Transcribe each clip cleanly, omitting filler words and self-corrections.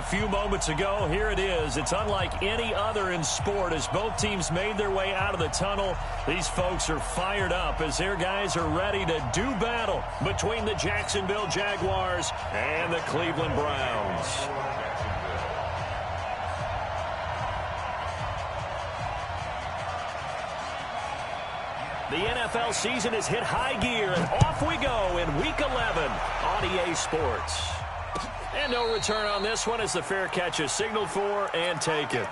few moments ago. Here it is. It's unlike any other in sport as both teams made their way out of the tunnel. These folks are fired up as their guys are ready to do battle between the Jacksonville Jaguars and the Cleveland Browns. The NFL season has hit high gear, and off we go in Week 11 on EA Sports. And no return on this one as the fair catch is signaled for and taken.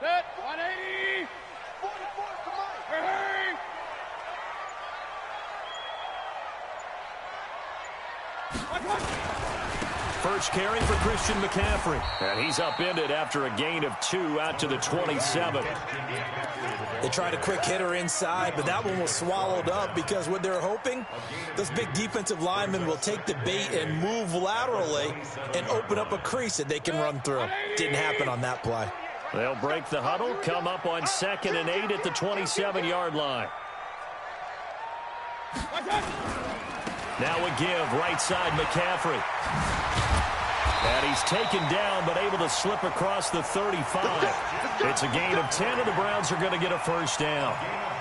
Set, 180. 44, come on. Hurry. First carry for Christian McCaffrey. And he's upended after a gain of 2 out to the 27. They tried a quick hitter inside, but that one was swallowed up because what they're hoping, those big defensive linemen will take the bait and move laterally and open up a crease that they can run through. Didn't happen on that play. They'll break the huddle, come up on 2nd and 8 at the 27-yard line. Now a give, right side McCaffrey. And he's taken down, but able to slip across the 35. It's a gain of 10, and the Browns are going to get a first down.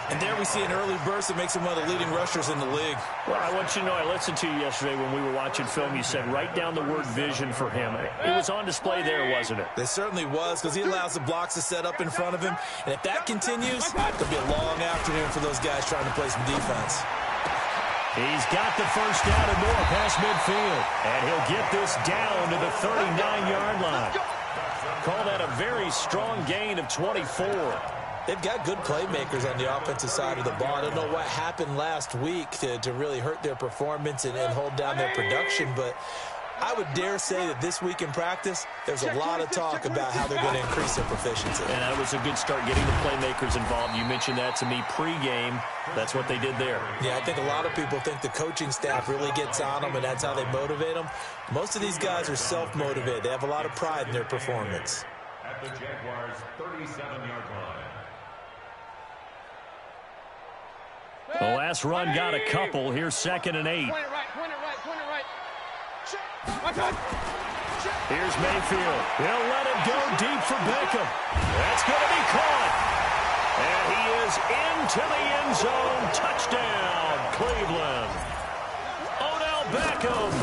And there we see an early burst that makes him one of the leading rushers in the league. Well, I want you to know, I listened to you yesterday when we were watching film. You said write down the word vision for him. It was on display there, wasn't it? It certainly was, because he allows the blocks to set up in front of him. And if that continues, it'll be a long afternoon for those guys trying to play some defense. He's got the first down and more past midfield. And he'll get this down to the 39-yard line. Call that a very strong gain of 24. They've got good playmakers on the offensive side of the ball. I don't know what happened last week to really hurt their performance and hold down their production, but I would dare say that this week in practice, there's a lot of talk about how they're going to increase their proficiency. And that was a good start getting the playmakers involved. You mentioned that to me pregame. That's what they did there. Yeah, I think a lot of people think the coaching staff really gets on them, and that's how they motivate them. Most of these guys are self-motivated. They have a lot of pride in their performance. At the Jaguars' 37-yard line. The last run got a couple. Here's 2nd and 8. Point it right, point it right, point it right. Here's Mayfield. He'll let it go deep for Beckham. That's going to be caught. And he is into the end zone. Touchdown, Cleveland. Odell Beckham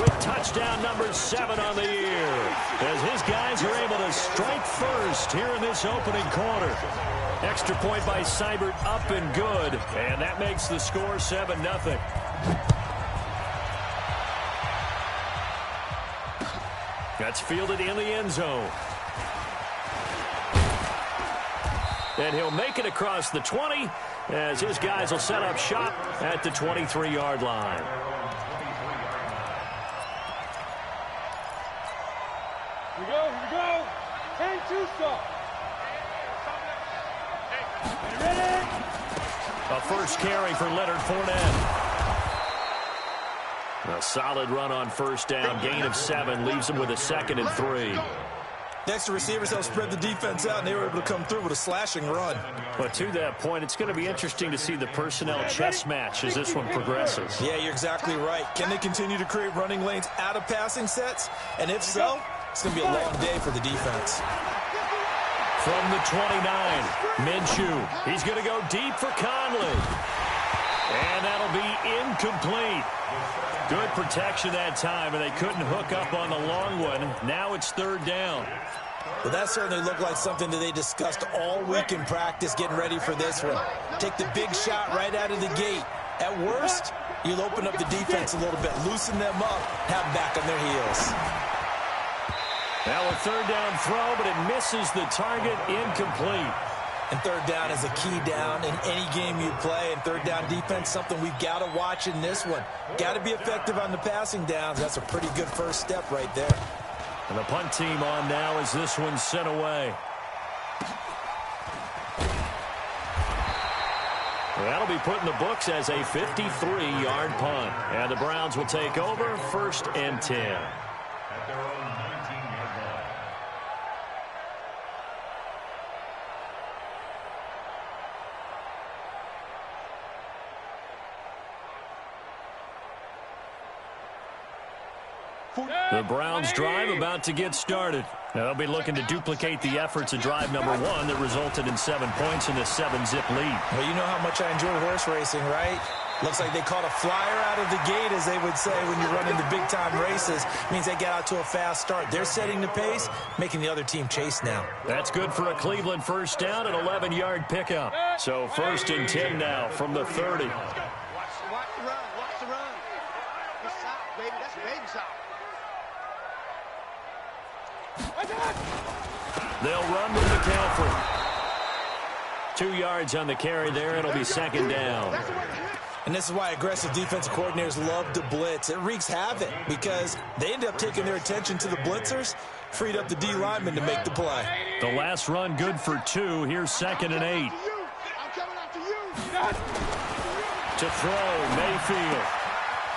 with touchdown number 7 on the year, as his guys are able to strike first here in this opening quarter. Extra point by Seibert, up and good, and that makes the score 7-0. That's fielded in the end zone. And he'll make it across the 20 as his guys will set up shop at the 23-yard line. Here we go. 10-2 stop. Ready? A first carry for Leonard Fournette. A solid run on first down. Gain of 7 leaves him with a 2nd and 3. Next, the receivers help spread the defense out, and they were able to come through with a slashing run. But to that point, it's going to be interesting to see the personnel chess match as this one progresses. Yeah, you're exactly right. Can they continue to create running lanes out of passing sets? And if so, it's going to be a long day for the defense. From the 29, Minshew. He's going to go deep for Conley. And that'll be incomplete. Good protection that time, and they couldn't hook up on the long one. Now it's 3rd down. Well, that certainly looked like something that they discussed all week in practice, getting ready for this one. Take the big shot right out of the gate. At worst, you'll open up the defense a little bit, loosen them up, have them back on their heels. Now a 3rd down throw, but it misses the target, incomplete. And 3rd down is a key down in any game you play. And 3rd down defense, something we've got to watch in this one. Got to be effective on the passing downs. That's a pretty good first step right there. And the punt team on now as this one's sent away. That'll be put in the books as a 53-yard punt. And the Browns will take over 1st and 10. At their own 19-yard line. The Browns drive about to get started. They'll be looking to duplicate the efforts of drive number 1 that resulted in 7 points in the 7-zip lead. Well, you know how much I enjoy horse racing, right? Looks like they caught a flyer out of the gate, as they would say when you're running the big-time races. Means they get out to a fast start. They're setting the pace, making the other team chase now. That's good for a Cleveland first down, an 11-yard pickup. So 1st and 10 now from the 30. Watch the run. Watch the run. Good stop, baby. That's a baby stop. They'll run with McCaffrey. 2 yards on the carry there. It'll be 2nd down. And this is why aggressive defensive coordinators love to blitz. It wreaks havoc because they end up taking their attention to the blitzers, freed up the D lineman to make the play. The last run good for 2. Here's 2nd and 8. I'm coming after you. To throw, Mayfield.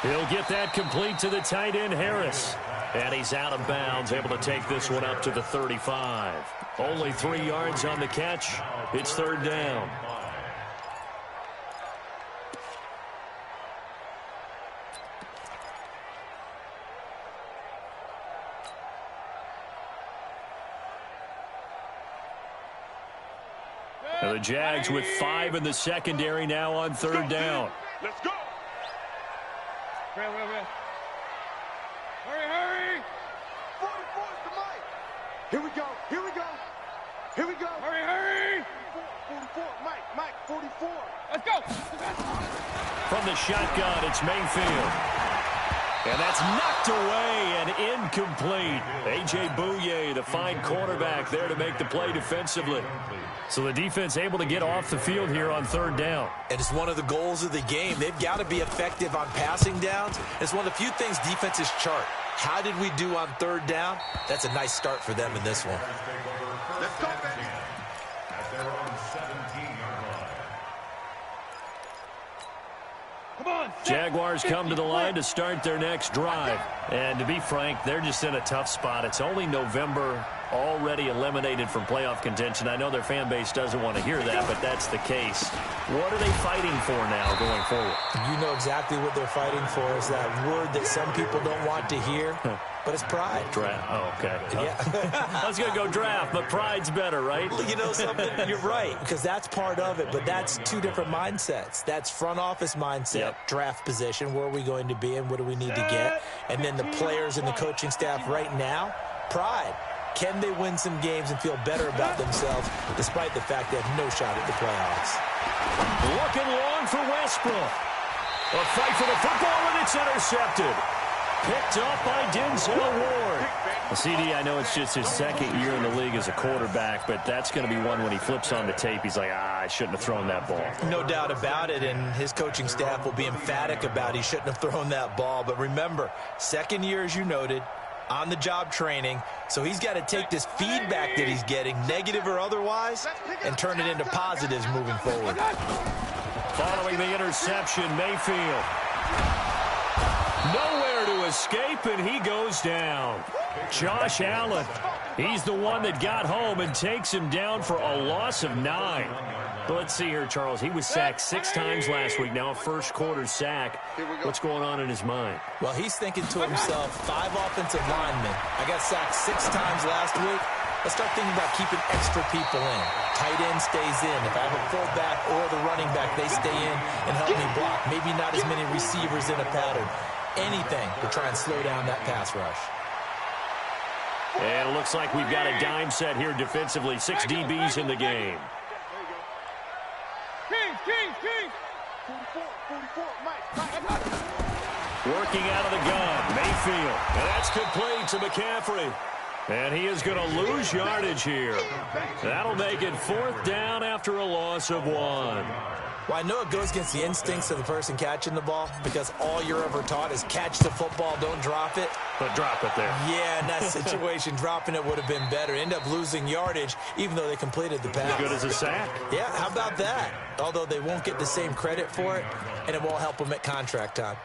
He'll get that complete to the tight end, Harris. And he's out of bounds, able to take this one up to the 35. Only 3 yards on the catch. It's 3rd down. Now the Jags with 5 in the secondary now on 3rd down. Let's go. Well. Hurry. 44 is the mic. Here we go. Hurry. 44, Mike, 44. Let's go. From the shotgun, it's Mayfield. And that's knocked away and incomplete. A.J. Bouye, the fine cornerback, there to make the play defensively. So the defense able to get off the field here on 3rd down. And it's one of the goals of the game. They've got to be effective on passing downs. It's one of the few things defenses chart. How did we do on 3rd down? That's a nice start for them in this one. Let's go, baby. At their own 17-yard line. Come on. Jaguars come to the line to start their next drive. And to be frank, they're just in a tough spot. It's only November, already eliminated from playoff contention. I know their fan base doesn't want to hear that, but that's the case. What are they fighting for now going forward? You know exactly what they're fighting for. Is that word that some people don't want to hear, but it's pride. Draft. Oh, okay. Yeah. I was going to go draft, but pride's better, right? You know something? You're right, because that's part of it, but that's 2 different mindsets. That's front office mindset, draft position, where are we going to be and what do we need to get? And then the players and the coaching staff right now, pride. Can they win some games and feel better about themselves despite the fact they have no shot at the playoffs? Looking long for Westbrook. A fight for the football, and it's intercepted. Picked up by Denzel Ward. CD, I know it's just his 2nd year in the league as a quarterback, but that's going to be one when he flips on the tape. He's like, I shouldn't have thrown that ball. No doubt about it, and his coaching staff will be emphatic about he shouldn't have thrown that ball. But remember, 2nd year, as you noted, on-the-job training, so he's got to take this feedback that he's getting, negative or otherwise, and turn it into positives moving forward. Following the interception, Mayfield. Nowhere to escape, and he goes down. Josh Allen, he's the one that got home and takes him down for a loss of 9. But let's see here, Charles. He was sacked 6 times last week. Now a first-quarter sack. What's going on in his mind? Well, he's thinking to himself, 5 offensive linemen. I got sacked 6 times last week. Let's start thinking about keeping extra people in. Tight end stays in. If I have a fullback or the running back, they stay in and help me block. Maybe not as many receivers in a pattern. Anything to try and slow down that pass rush. And it looks like we've got a dime set here defensively. 6 DBs in the game. King. 44, Mike. Working out of the gun, Mayfield. And that's complete to McCaffrey. And he is going to lose yardage here. That'll make it 4th down after a loss of 1. Well, I know it goes against the instincts of the person catching the ball because all you're ever taught is catch the football, don't drop it. but drop it there. Yeah, in that situation, dropping it would have been better. End up losing yardage, even though they completed the pass. As good as a sack. Yeah, how about that? Although they won't get the same credit for it, and it won't help them at contract time.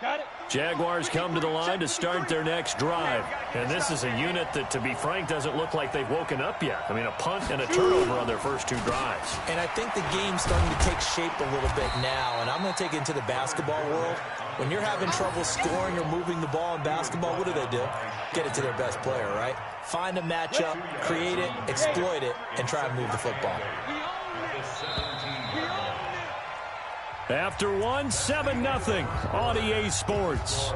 Got it. Jaguars come to the line to start their next drive. And this is a unit that, to be frank, doesn't look like they've woken up yet. I mean, a punt and a turnover on their first two drives. And I think the game's starting to take shape a little bit now, and I'm going to take it into the basketball world. When you're having trouble scoring or moving the ball in basketball, what do? Get it to their best player, right? Find a matchup, create it, exploit it, and try to move the football. After one, 7-0 on EA Sports.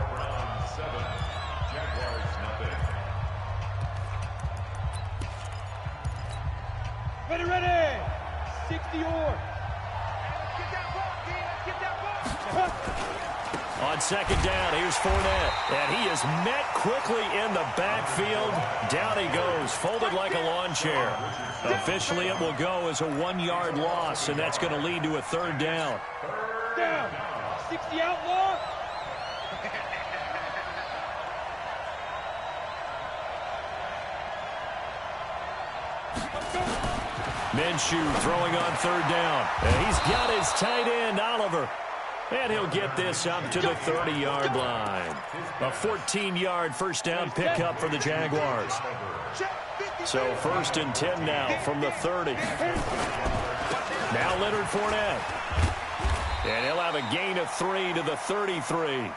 Ready. 60 or. Get that ball, On second down, here's Fournette. And he is met quickly in the backfield. Down he goes, folded like a lawn chair. Officially, it will go as a 1-yard loss, and that's going to lead to a third down. Down. 60 outlaw. Minshew throwing on third down. And he's got his tight end, Oliver. And he'll get this up to the 30-yard line. A 14-yard first down pickup for the Jaguars. So 1st and 10 now from the 30. Now Leonard Fournette. And he'll have a gain of 3 to the 33.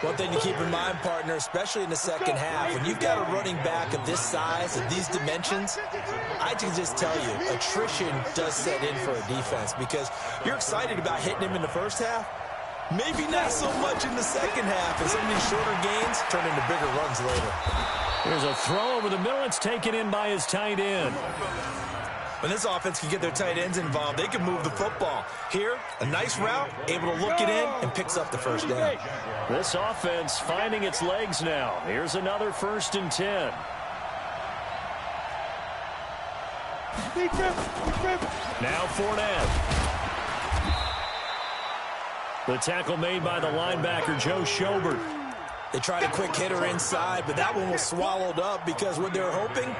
One thing to keep in mind, partner, especially in the second half, when you've got a running back of this size, of these dimensions, I can just tell you, attrition does set in for a defense because you're excited about hitting him in the first half. Maybe not so much in the second half, and some of these shorter gains turn into bigger runs later. Here's a throw over the middle. It's taken in by his tight end. When this offense can get their tight ends involved, they can move the football. Here, a nice route, able to look it in, and picks up the first down. This offense finding its legs now. Here's another 1st and 10. Now Fournette. The tackle made by the linebacker, Joe Schobert. They tried a quick hitter inside, but that one was swallowed up because what they're hoping,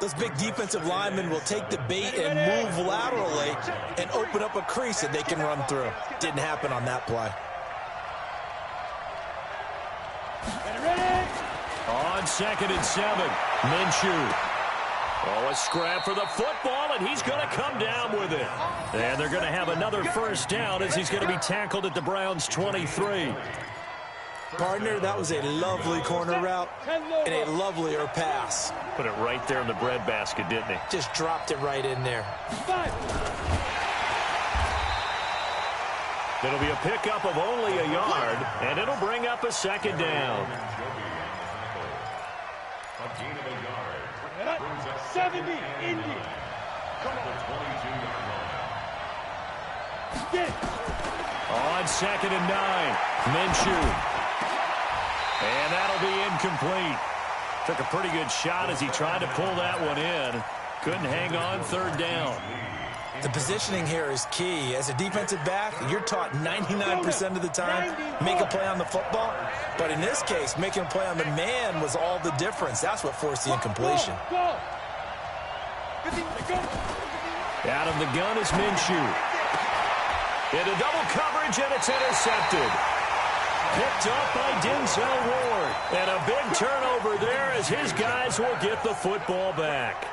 those big defensive linemen will take the bait and move laterally and open up a crease that they can run through. Didn't happen on that play. On 2nd and 7, Minshew. Oh, a scrap for the football, and he's going to come down with it. And they're going to have another first down as he's going to be tackled at the Browns' 23. Partner, that was a lovely corner route and a lovelier pass. Put it right there in the breadbasket, didn't he? Just dropped it right in there. It'll be a pickup of only a yard, and it'll bring up a second down. A gain of a yard. 70, Indy. On 2nd and 9, Minshew. And that'll be incomplete. Took a pretty good shot as he tried to pull that one in. Couldn't hang on, third down. The positioning here is key. As a defensive back, you're taught 99% of the time, make a play on the football. But in this case, making a play on the man was all the difference. That's what forced the incompletion. Out of the gun is Minshew. Into double coverage, and it's intercepted. Picked up by Denzel Ward. And a big turnover there as his guys will get the football back.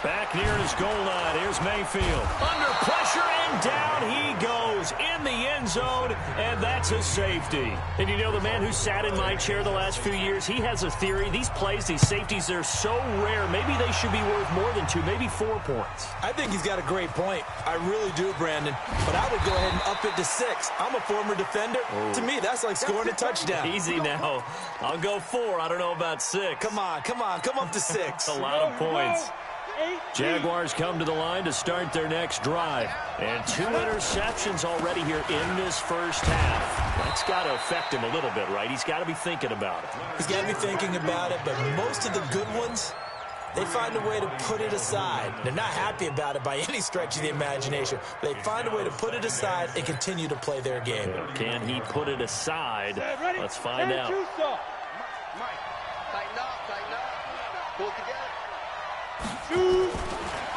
Back near his goal line. Here's Mayfield. Under pressure, and down he goes in the end zone, and that's a safety. And you know, the man who sat in my chair the last few years, he has a theory. These plays, these safeties, they're so rare. Maybe they should be worth more than 2, maybe 4 points. I think he's got a great point. I really do, Brandon. But I would go ahead and up it to 6. I'm a former defender. To me, that's like scoring a touchdown. Easy now. I'll go 4. I don't know about 6. Come on. Come up to 6. A lot of points. Jaguars come to the line to start their next drive. And 2 interceptions already here in this first half. That's got to affect him a little bit, right? He's got to be thinking about it. He's got to be thinking about it, but most of the good ones they find a way to put it aside. They're not happy about it by any stretch of the imagination. They find a way to put it aside and continue to play their game. Can he put it aside? Let's find out. Mike, tighten up. Pull it together.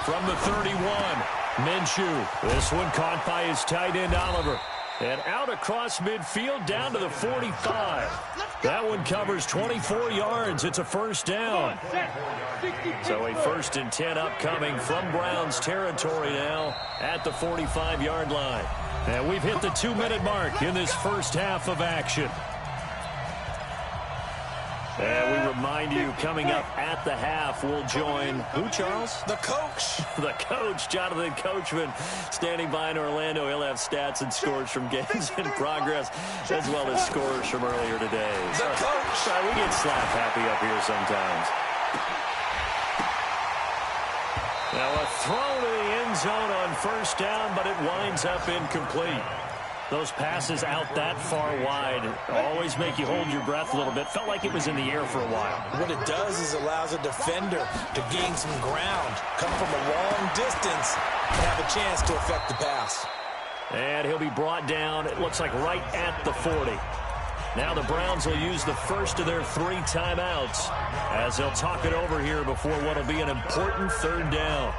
From the 31, Minshew. This one caught by his tight end, Oliver. And out across midfield down to the 45. That one covers 24 yards. It's a first down. So a 1st and 10 upcoming from Browns territory now at the 45-yard line. And we've hit the 2-minute mark in this first half of action. And we remind you, coming up at the half, we'll join who, Charles? The coach. The coach, Jonathan Coachman, standing by in Orlando. He'll have stats and scores from games in progress, as well as scores from earlier today. The coach. Sorry, we get slap happy up here sometimes. Now a throw to the end zone on first down, but it winds up incomplete. Those passes out that far wide always make you hold your breath a little bit. Felt like it was in the air for a while. What it does is allows a defender to gain some ground, come from a long distance, and have a chance to affect the pass. And he'll be brought down, it looks like right at the 40. Now the Browns will use the first of their 3 timeouts as they'll talk it over here before what will be an important 3rd down.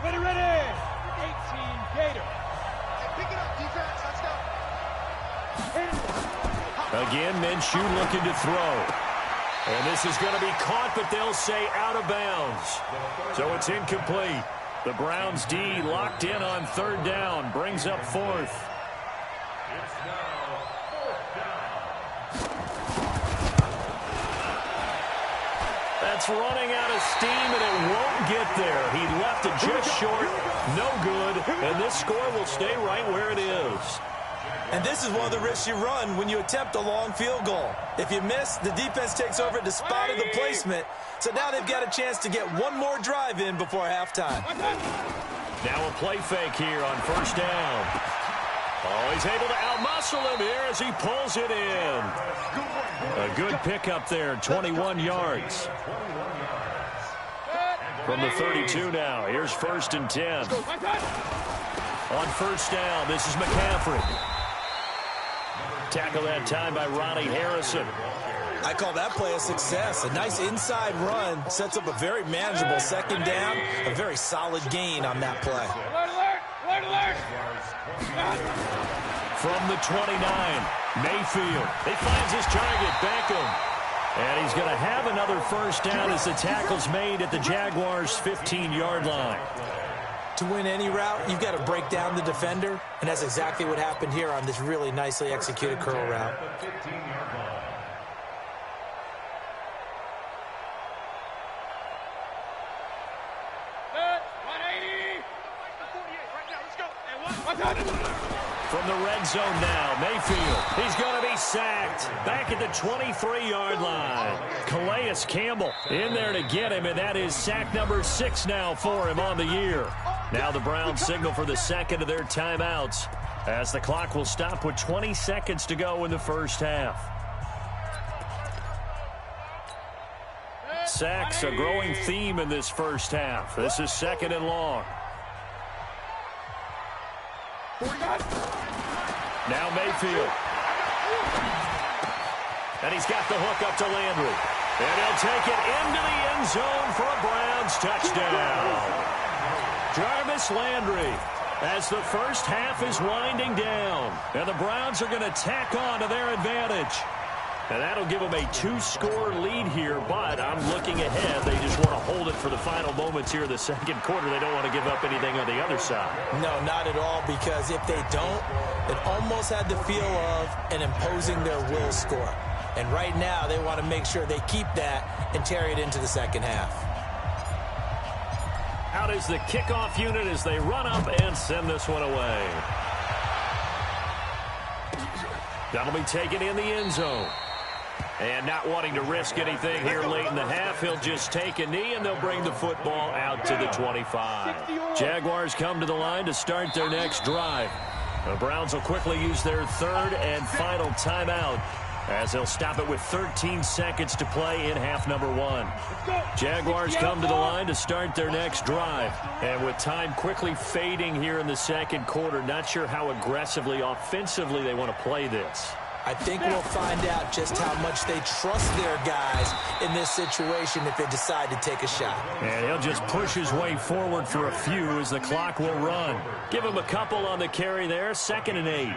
Ready. 18 Gator. Hey, pick it up, defense. Let's go. Again, Minshew looking to throw. And this is going to be caught, but they'll say out of bounds. So it's incomplete. The Browns D locked in on 3rd down, brings up 4th. That's running out of steam, and it won't get there. He left it just short, no good, and this score will stay right where it is. And this is one of the risks you run when you attempt a long field goal. If you miss, the defense takes over at the spot of the placement. So now they've got a chance to get one more drive in before halftime. Now a play fake here on first down. Oh, he's able to outmuscle him here as he pulls it in. A good pickup there, 21 yards. From the 32 now, here's 1st and 10. On first down, this is McCaffrey. Tackle that time by Ronnie Harrison. I call that play a success. A nice inside run sets up a very manageable 2nd down, a very solid gain on that play. Alert! From the 29, Mayfield. He finds his target, Beckham. And he's going to have another first down as the tackle's made at the Jaguars' 15-yard line. To win any route, you've got to break down the defender, and that's exactly what happened here on this really nicely executed curl route. From the red zone now, Mayfield. He's going to be sacked back at the 23-yard line. Calais Campbell in there to get him, and that is sack number 6 now for him on the year. Now the Browns signal for the 2nd of their timeouts as the clock will stop with 20 seconds to go in the first half. Sacks, a growing theme in this first half. This is 2nd and long. Now Mayfield. And he's got the hook up to Landry. And he'll take it into the end zone for a Browns touchdown. Jarvis Landry, as the first half is winding down. And the Browns are going to tack on to their advantage. And that'll give them a 2-score lead here, but I'm looking ahead. They just want to hold it for the final moments here in the 2nd quarter. They don't want to give up anything on the other side. No, not at all, because if they don't, it almost had the feel of an imposing their will score. And right now, they want to make sure they keep that and carry it into the 2nd half. Out is the kickoff unit as they run up and send this one away. That'll be taken in the end zone. And not wanting to risk anything here late in the half, he'll just take a knee, and they'll bring the football out to the 25. Jaguars come to the line to start their next drive. The Browns will quickly use their third and final timeout as they'll stop it with 13 seconds to play in half number 1. Jaguars come to the line to start their next drive. And with time quickly fading here in the second quarter, not sure how aggressively, offensively they want to play this. I think we'll find out just how much they trust their guys in this situation if they decide to take a shot. And he'll just push his way forward for a few as the clock will run. Give him a couple on the carry there, 2nd and 8.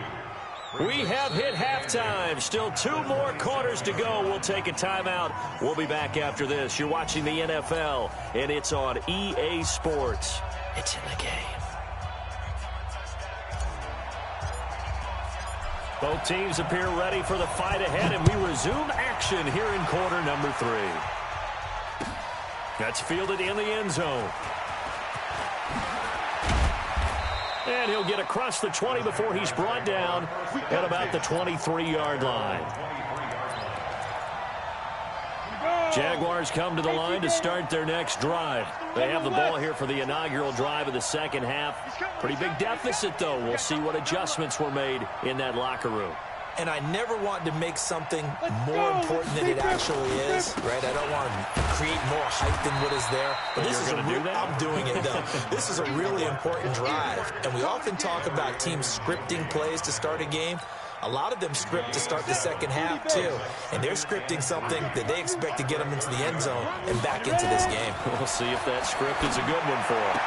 We have hit halftime. Still 2 more quarters to go. We'll take a timeout. We'll be back after this. You're watching the NFL, and it's on EA Sports. It's in the game. Both teams appear ready for the fight ahead, and we resume action here in quarter number 3. That's fielded in the end zone. And he'll get across the 20 before he's brought down at about the 23-yard line. Jaguars come to the line to start their next drive. They have the ball here for the inaugural drive of the second half. Pretty big deficit, though. We'll see what adjustments were made in that locker room. And I never want to make something more important than it actually is, right? I don't want to create more hype than what is there. But this is I'm doing it, though. This is a really important drive. And we often talk about teams scripting plays to start a game. A lot of them script to start the second half, too. And they're scripting something that they expect to get them into the end zone and back into this game. We'll see if that script is a good one for them.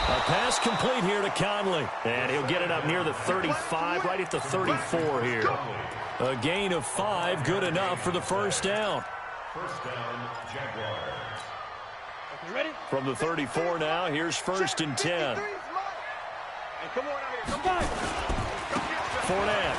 A pass complete here to Conley. And he'll get it up near the 35, right at the 34 here. A gain of 5, good enough for the first down. First down, Jaguars. Ready? From the 34 now, here's 1st and 10. Hey, come on out here. Come on. Fournette.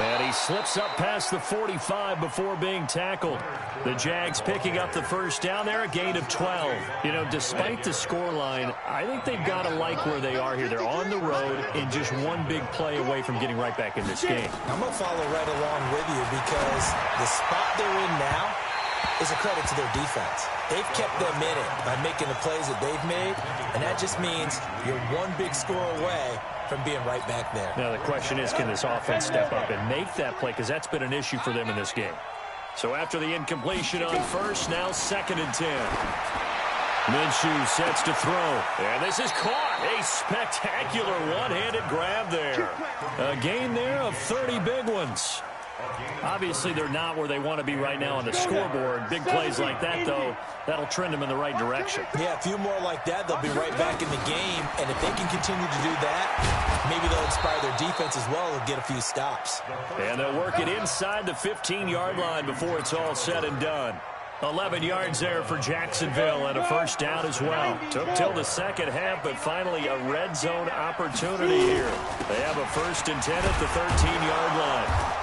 And he slips up past the 45 before being tackled. The Jags picking up the first down there, a gain of 12. You know, despite the scoreline, I think they've got to like where they are here. They're on the road and just one big play away from getting right back in this game. I'm going to follow right along with you because the spot they're in now is a credit to their defense. They've kept them in it by making the plays that they've made, and that just means you're one big score away from being right back there. Now, the question is, can this offense step up and make that play? Because that's been an issue for them in this game. So after the incompletion on first, now 2nd and 10. Minshew sets to throw. And this is caught. A spectacular one-handed grab there. A gain there of 30 big ones. Obviously, they're not where they want to be right now on the scoreboard. Big plays like that, though, that'll trend them in the right direction. Yeah, a few more like that, they'll be right back in the game. And if they can continue to do that, maybe they'll inspire their defense as well and get a few stops. And they'll work it inside the 15-yard line before it's all said and done. 11 yards there for Jacksonville and a first down as well. Took till the second half, but finally a red zone opportunity here. They have a 1st and 10 at the 13-yard line.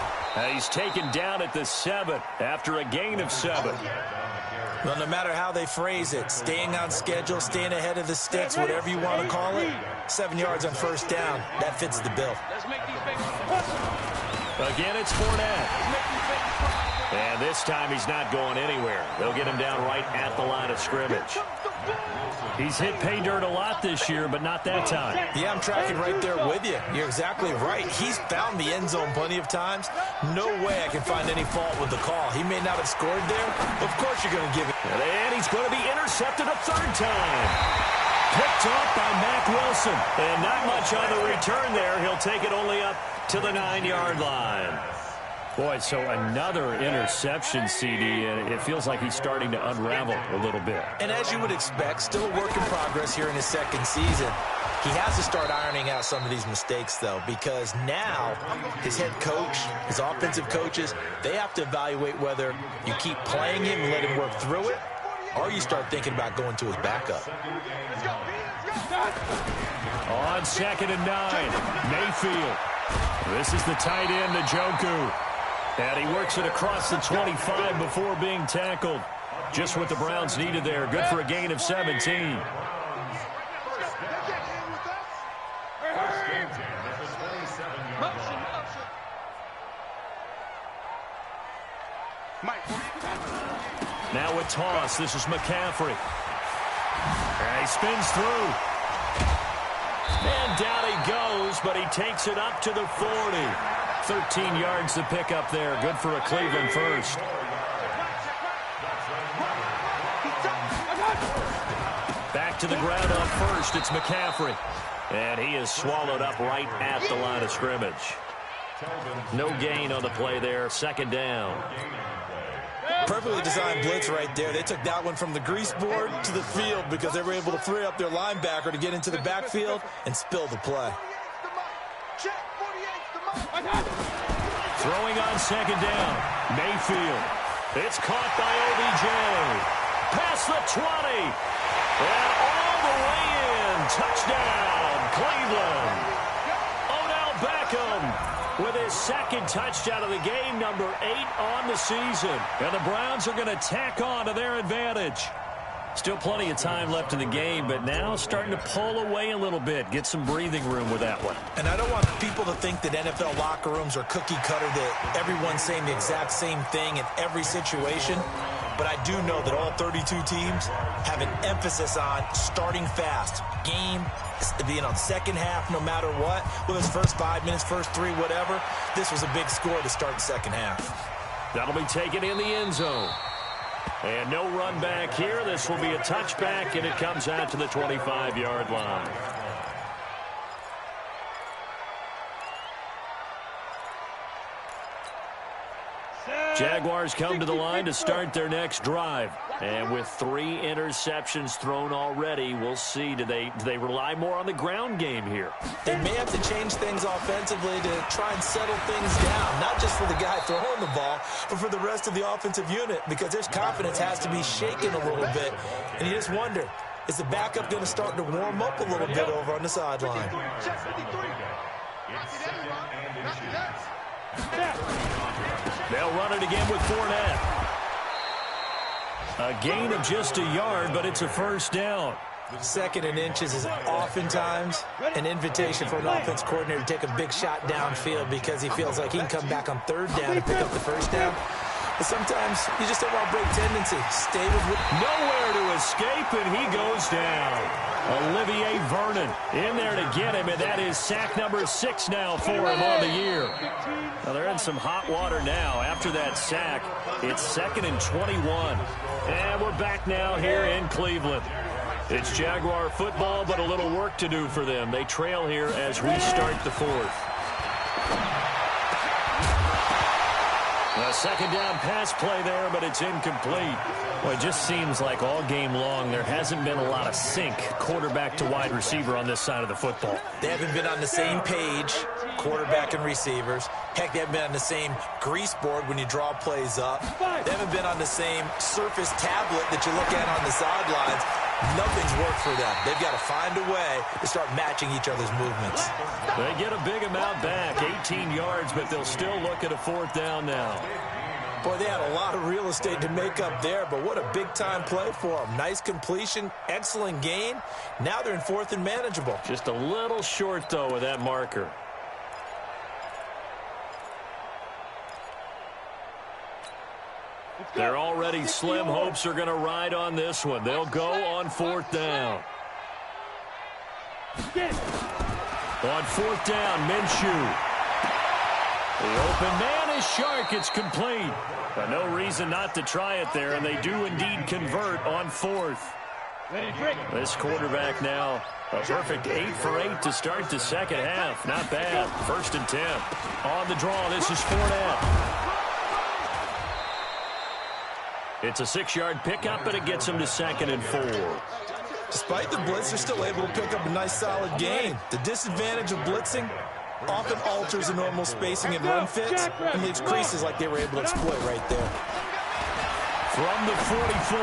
He's taken down at the 7 after a gain of 7. Well, no matter how they phrase it, staying on schedule, staying ahead of the sticks, whatever you want to call it, 7 yards on first down, that fits the bill. Again, it's Fournette. And this time he's not going anywhere. They'll get him down right at the line of scrimmage. He's hit pay dirt a lot this year, but not that time. Yeah, I'm tracking right there with you. You're exactly right. He's found the end zone plenty of times. No way I can find any fault with the call. He may not have scored there. Of course you're going to give it. And he's going to be intercepted a 3rd time. Picked off by Mack Wilson. And not much on the return there. He'll take it only up to the 9-yard line. Boy, so another interception, CD, and it feels like he's starting to unravel a little bit. And as you would expect, still a work in progress here in his 2nd season. He has to start ironing out some of these mistakes, though, because now his head coach, his offensive coaches, they have to evaluate whether you keep playing him and let him work through it, or you start thinking about going to his backup. On 2nd and 9, Mayfield. This is the tight end, Njoku. And he works it across the 25 before being tackled. Just what the Browns needed there. Good for a gain of 17. Now a toss. This is McCaffrey. And he spins through. And down he goes, but he takes it up to the 40. 13 yards to pick up there. Good for a Cleveland first. Back to the ground on first. It's McCaffrey. And he is swallowed up right at the line of scrimmage. No gain on the play there. Second down. Perfectly designed blitz right there. They took that one from the grease board to the field because they were able to free up their linebacker to get into the backfield and spill the play. Throwing on second down. Mayfield. It's caught by OBJ. Past the 20. And all the way in. Touchdown, Cleveland. Odell Beckham with his second touchdown of the game, number 8 on the season. And the Browns are going to tack on to their advantage. Still plenty of time left in the game, but now starting to pull away a little bit. Get some breathing room with that one. And I don't want people to think that NFL locker rooms are cookie cutter, that everyone's saying the exact same thing in every situation. But I do know that all 32 teams have an emphasis on starting fast. Game being on second half no matter what. Whether it's first 5 minutes, first 3, whatever. This was a big score to start the second half. That'll be taken in the end zone. And no run back here. This will be a touchback, and it comes out to the 25-yard line. Jaguars come to the line to start their next drive. And with 3 interceptions thrown already, we'll see. Do they rely more on the ground game here? They may have to change things offensively to try and settle things down. Not just for the guy throwing the ball, but for the rest of the offensive unit. Because their confidence has to be shaken a little bit. And you just wonder, is the backup going to start to warm up a little bit over on the sideline? They'll run it again with Fournette. A gain of just a yard, but it's a first down. Second and inches is oftentimes an invitation for an offense coordinator to take a big shot downfield because he feels like he can come back on third down and pick up the first down. But sometimes you just don't want to break tendency. Stay with nowhere to escape, and he goes down. Olivier Vernon in there to get him, and that is sack number 6 now for him on the year. Now they're in some hot water now. After that sack, it's 2nd and 21. And we're back now here in Cleveland. It's Jaguar football, but a little work to do for them. They trail here as we start the 4th. A second down pass play there, but it's incomplete. Well, it just seems like all game long there hasn't been a lot of sync quarterback to wide receiver on this side of the football. They haven't been on the same page, quarterback and receivers. Heck, they haven't been on the same grease board when you draw plays up. They haven't been on the same surface tablet that you look at on the sidelines. Nothing's worked for them. They've got to find a way to start matching each other's movements. They get a big amount back, 18 yards, but they'll still look at a 4th down now. Boy, they had a lot of real estate to make up there, but what a big-time play for them. Nice completion, excellent gain. Now they're in 4th and manageable. Just a little short, though, with that marker. Their already slim hopes are going to ride on this one. They'll go on 4th down. On 4th down, Minshew. The open man is Shark. It's complete. But no reason not to try it there, and they do indeed convert on 4th. This quarterback now a perfect 8 for 8 to start the second half. Not bad. 1st and 10. On the draw, this is Fournette. It's a 6-yard pickup, and it gets him to 2nd and 4. Despite the blitz, they're still able to pick up a nice, solid gain. The disadvantage of blitzing often alters the normal spacing and run fits and leaves creases like they were able to exploit right there. From the 44,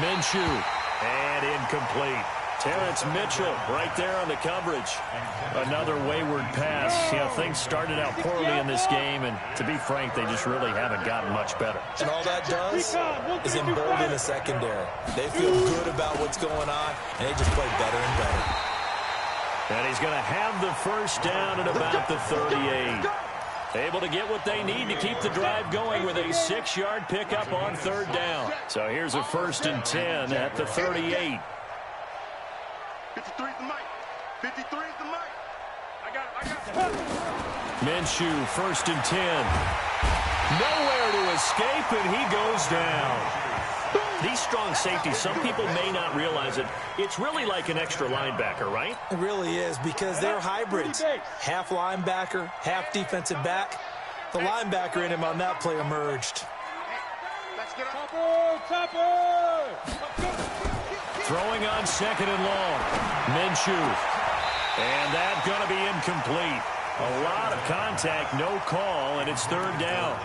Minshew, and incomplete. Terrence Mitchell right there on the coverage. Another wayward pass. You know, things started out poorly in this game, and to be frank, they just really haven't gotten much better. And all that does is embolden the secondary. They feel good about what's going on, and they just play better and better. And he's going to have the first down at about the 38. Able to get what they need to keep the drive going with a 6-yard pickup on 3rd down. So here's a 1st and 10 at the 38. 53 is the mic. I got it. Minshew, 1st and 10. Nowhere to escape, and he goes down. These strong safeties, some people may not realize it. It's really like an extra linebacker, right? It really is, because they're hybrids. Half linebacker, half defensive back. The linebacker in him on that play emerged. Let's get up. Throwing on 2nd and long. Minshew. And that's going to be incomplete. A lot of contact, no call, and it's 3rd down.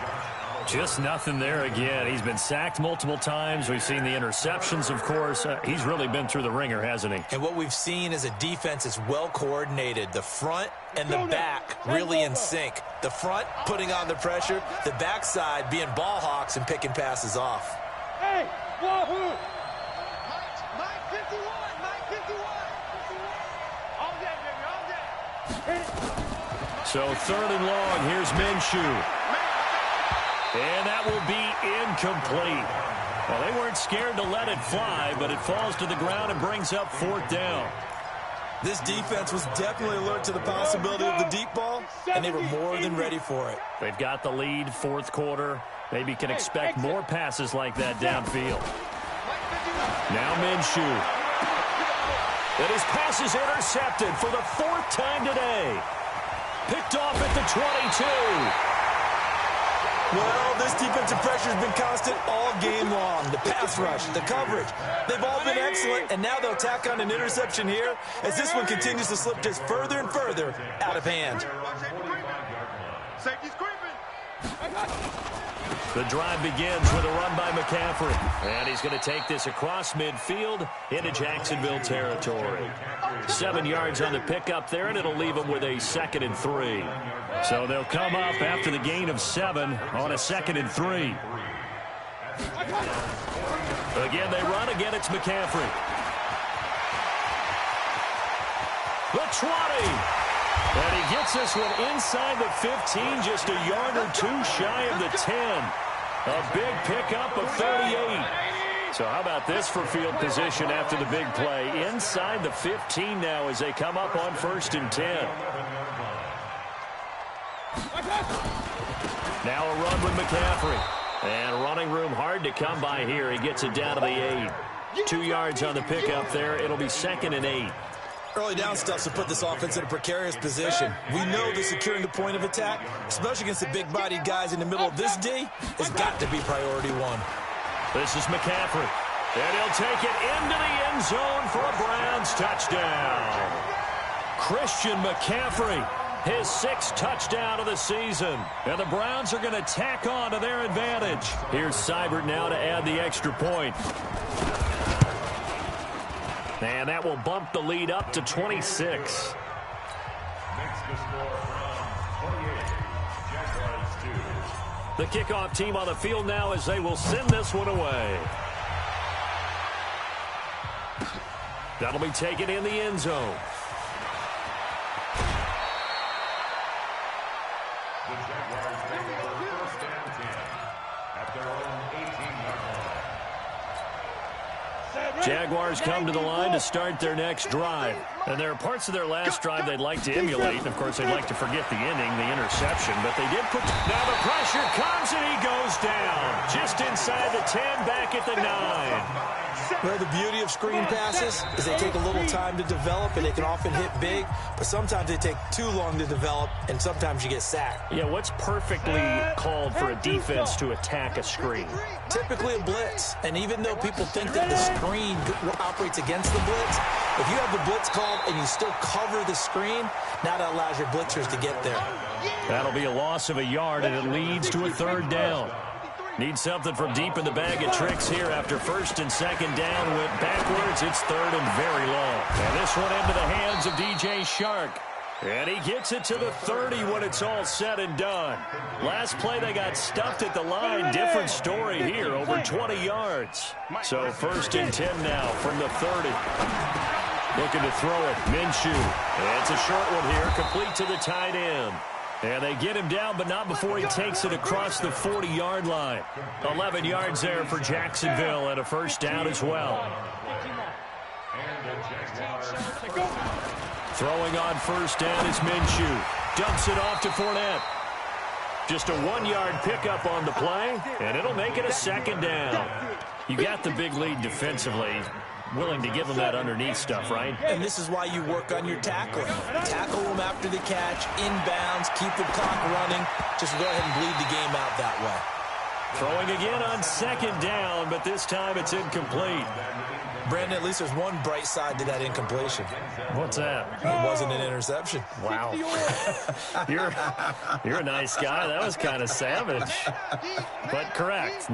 Just nothing there again. He's been sacked multiple times. We've seen the interceptions, of course. He's really been through the ringer, hasn't he? And what we've seen is a defense that's well coordinated. The front and the back really in sync. The front putting on the pressure. The backside being ball hawks and picking passes off. Hey, Wahoo! Mike 51. Mike 51. All day, baby. All day. So 3rd and long. Here's Minshew. And that will be incomplete. Well, they weren't scared to let it fly, but it falls to the ground and brings up 4th down. This defense was definitely alert to the possibility of the deep ball, and they were more than ready for it. They've got the lead, 4th quarter. Maybe can expect more passes like that downfield. Now Minshew. And his pass is intercepted for the 4th time today. Picked off at the 22. Well, this defensive pressure has been constant all game long. The pass rush, the coverage, they've all been excellent, and now they'll tack on an interception here as this one continues to slip just further and further out of hand. Safety's creeping. The drive begins with a run by McCaffrey. And he's going to take this across midfield into Jacksonville territory. 7 yards on the pickup there, and it'll leave him with a 2nd and 3. So they'll come up after the gain of 7 on a 2nd and 3. Again, they run. Again, it's McCaffrey. The 20. And he gets this one inside the 15, just a yard or two shy of the 10. A big pickup of 38. So how about this for field position after the big play? Inside the 15 now as they come up on 1st and 10. Now a run with McCaffrey. And running room hard to come by here. He gets it down to the 8. 2 yards on the pickup there. It'll be 2nd and 8. Early down stuff to put this offense in a precarious position. We know that securing the point of attack, especially against the big-bodied guys in the middle of this D, has got to be priority 1. This is McCaffrey. And he'll take it into the end zone for a Browns touchdown. Christian McCaffrey, his 6th touchdown of the season. And the Browns are going to tack on to their advantage. Here's Seibert now to add the extra point. And that will bump the lead up to 26. Makes the score from 28, Jaguars 2. The kickoff team on the field now as they will send this one away. That'll be taken in the end zone. The Jaguars make it for 1st and 10 at their own 18-yard line. Jaguars come to the line to start their next drive. And there are parts of their last drive they'd like to emulate. And, of course, they'd like to forget the ending, the interception. But they did put... Now the pressure comes and he goes down. Just inside the 10, back at the 9. Well, the beauty of screen passes is they take a little time to develop, and they can often hit big. But sometimes they take too long to develop, and sometimes you get sacked. Yeah, what's perfectly called for a defense to attack a screen? Typically a blitz. And even though people think that the screen operates against the blitz, if you have the blitz called and you still cover the screen, now that allows your blitzers to get there. That'll be a loss of a yard, and it leads to a 3rd down. Need something from deep in the bag of tricks here after 1st and 2nd down. Went backwards. It's 3rd and very long. And this one into the hands of DJ Shark. And he gets it to the 30 when it's all said and done. Last play, they got stuffed at the line. Different story here, over 20 yards. So 1st and 10 now from the 30. Looking to throw it. Minshew. And it's a short one here, complete to the tight end. And they get him down, but not before he takes it across the 40-yard line. 11 yards there for Jacksonville and a 1st down as well. Throwing on first down is Minshew. Dumps it off to Fournette. Just a 1-yard pickup on the play, and it'll make it a second down. You got the big lead defensively. Willing to give them that underneath stuff, right? And this is why you work on your tackling. Tackle them after the catch, inbounds, keep the clock running. Just go ahead and bleed the game out that way. Throwing again on second down, but this time it's incomplete. Brandon, at least there's one bright side to that incompletion. What's that? It wasn't an interception. Wow. You're a nice guy. That was kind of savage. But correct.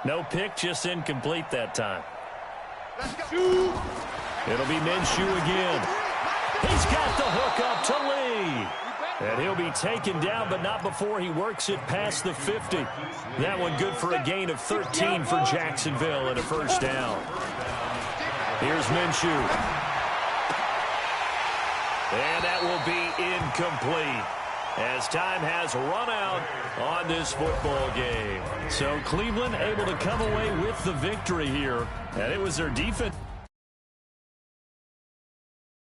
No pick, just incomplete that time. It'll be Minshew again. He's got the hook up to Lee. And he'll be taken down, but not before he works it past the 50. That one good for a gain of 13 for Jacksonville and a first down. Here's Minshew. And that will be incomplete, as time has run out on this football game. So Cleveland able to come away with the victory here, and it was their defense.